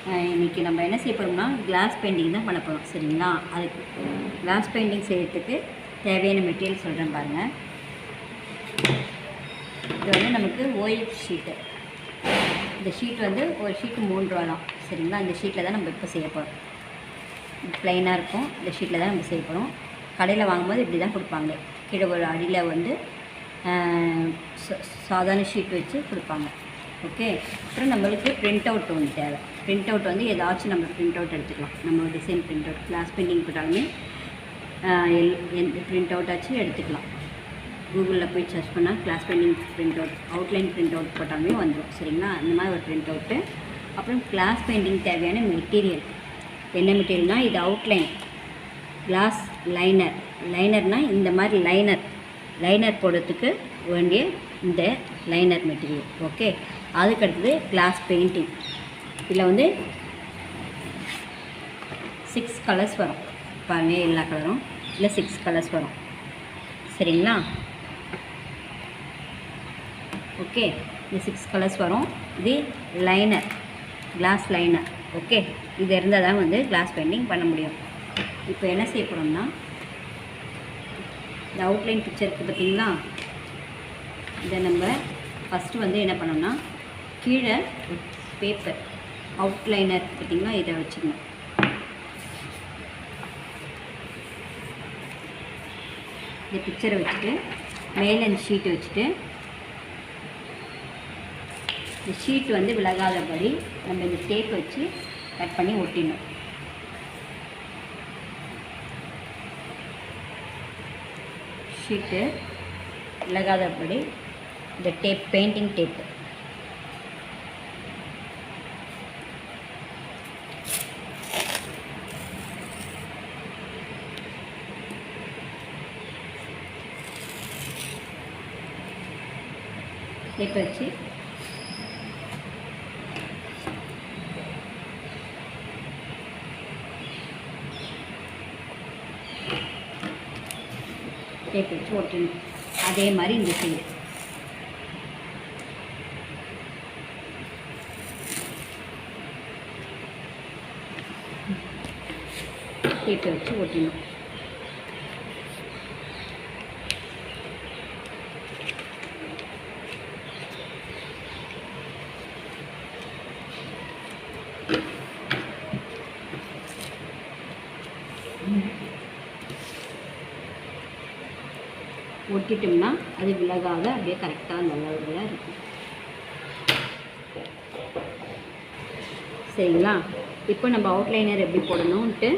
இன்றைக்கி நம்ம என்ன செய்ய போகிறோம்னா கிளாஸ் பெயிண்டிங் தான் பண்ண போகிறோம். சரிங்களா? அதுக்கு கிளாஸ் பெயிண்டிங் செய்கிறதுக்கு தேவையான மெட்டீரியல் சொல்கிறேன் பாருங்கள். இது வந்து நமக்கு OF ஷீட்டு. இந்த ஷீட் வந்து ஒரு ஷீட்டு 3 ரூபா தான். சரிங்களா? இந்த ஷீட்டில் தான் நம்ம இப்போ செய்ய போகிறோம். ப்ளைனாக இருக்கும். இந்த ஷீட்டில் தான் நம்ம செய்ய போகிறோம். கடையில் வாங்கும்போது இப்படி தான் கொடுப்பாங்க. கீழே ஒரு அடியில் வந்து சாதாரண ஷீட் வச்சு கொடுப்பாங்க. ஓகே. அப்புறம் நம்மளுக்கு பிரிண்ட் அவுட் ஒன்று தேவை. பிரிண்ட் அவுட் வந்து ஏதாச்சும் நம்ம பிரிண்ட் அவுட் எடுத்துக்கலாம். நம்ம design print out glass painting போட்டாலுமே எந்த பிரிண்ட் அவுட் ஆச்சு எடுத்துக்கலாம். கூகுளில் போய் சர்ச் பண்ணால் glass painting print out, outline print out போட்டாலுமே வந்துடும். சரிங்களா? அந்த மாதிரி ஒரு பிரிண்ட் அவுட்டு. அப்புறம் கிளாஸ் பெயிண்டிங் தேவையான மெட்டீரியல் என்ன மெட்டீரியல்னால், இது அவுட்லைன், கிளாஸ் லைனர். லைனர்னால் இந்த மாதிரி லைனர் போடுறதுக்கு வேண்டிய இந்த லைனர் மெட்டீரியல். ஓகே. அதுக்கடுத்தது கிளாஸ் பெயிண்டிங். இதில் வந்து 6 கலர்ஸ் வரும். பாருங்கள், எல்லா கலரும் இல்லை 6 கலர்ஸ் வரும். சரிங்களா? ஓகே. இந்த 6 கலர்ஸ் வரும். இது லைனர், கிளாஸ் லைனர். ஓகே. இது இருந்தால் தான் வந்து கிளாஸ் பெயிண்டிங் பண்ண முடியும். இப்போ என்ன செய்ய போகிறோம்னா, இந்த அவுட்லைன் பிக்சர் இருக்குது பார்த்தீங்களா? இதை நம்ம ஃபஸ்ட்டு வந்து என்ன பண்ணோம்னா, கீழே பேப்பர் அவுட்லைனர் பார்த்திங்கன்னா இதை வச்சுக்கணும். இந்த பிக்சரை வச்சுட்டு மேலே இந்த ஷீட்டை வச்சுட்டு, இந்த ஷீட் வந்து விலகாதபடி நம்ம இந்த டேப் வச்சு கட் பண்ணி ஒட்டிடணும். ஷீட்டு விலகாதபடி இந்த டேப், பெயிண்டிங் டேப்பு வச்சு டேப் வச்சு ஒட்டணும். அதே மாதிரி இந்த சைடு டேப்பை வச்சு ஒட்டணும். ஒட்டிட்டோம்னா அது விலகாத அப்படியே கரெக்டாக நல்ல அளவில் இருக்கும். சரிங்களா? இப்போ நம்ம அவுட்லைனர் எப்படி போடணுன்ட்டு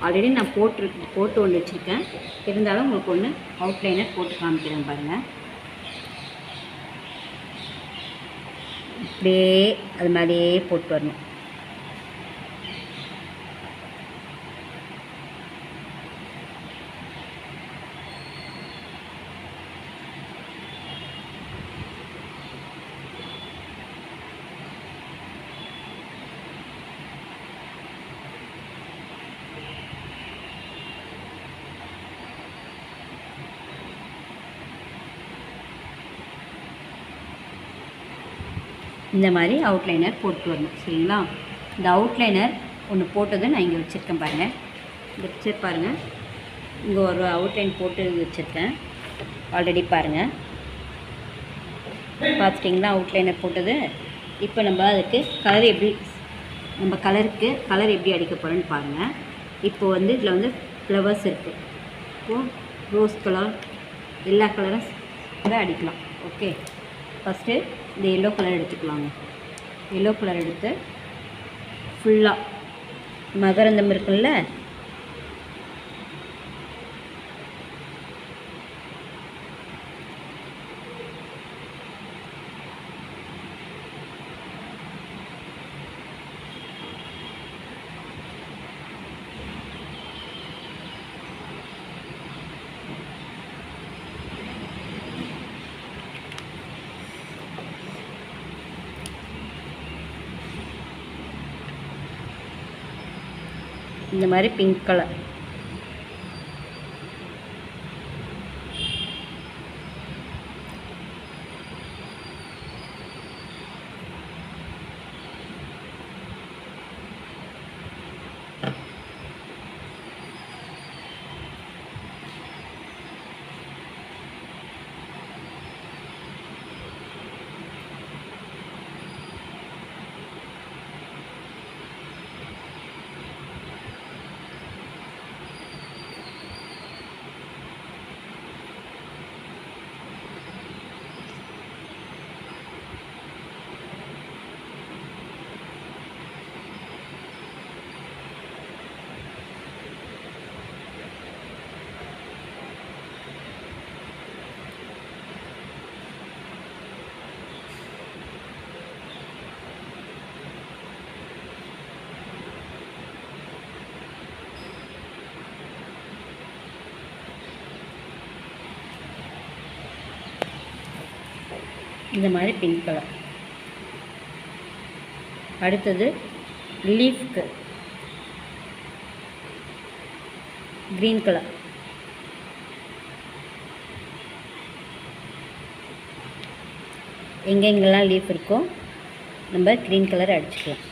ஆல்ரெடி நான் போட்டு ஒன்று வச்சுருக்கேன். இருந்தாலும் உங்களுக்கு ஒன்று அவுட்லைனர் போட்டு காமிக்கிறேன் பாருங்கள். இப்படியே அது மாதிரியே போட்டு வரணும். இந்த மாதிரி அவுட்லைனர் போட்டு வரணும். சரிங்களா? இந்த அவுட்லைனர் ஒன்று போட்டதை நான் இங்கே வச்சுருக்கேன் பாருங்கள். இந்த பிக்சர் பாருங்கள். இங்கே ஒரு அவுட்லைன் போட்டு வச்சுருக்கேன் ஆல்ரெடி. பாருங்கள், பார்த்துட்டிங்களா அவுட்லைனர் போட்டது? இப்போ நம்ம அதுக்கு கலர் எப்படி, நம்ம கலர் எப்படி அடிக்க போகிறோன்னு பாருங்கள். இப்போ வந்து இதில் வந்து ஃப்ளவர்ஸ் இருக்குது. இப்போது ரோஸ் கலர், எல்லா கலரும் கூட அடிக்கலாம். ஓகே. ஃபஸ்ட்டு இந்த எல்லோ கலர் எடுத்துக்கலாங்க. எல்லோ கலர் எடுத்து ஃபுல்லாக மகரந்தம் இருக்குல்ல, இந்த மாதிரி பிங்க் கலர், இந்த மாதிரி பிங்க் கலர். அடுத்தது லீஃப்க்கு க்ரீன் கலர். எங்கெங்கெல்லாம் லீஃப் இருக்கோ நம்ம க்ரீன் கலர் அடிச்சுக்கலாம்.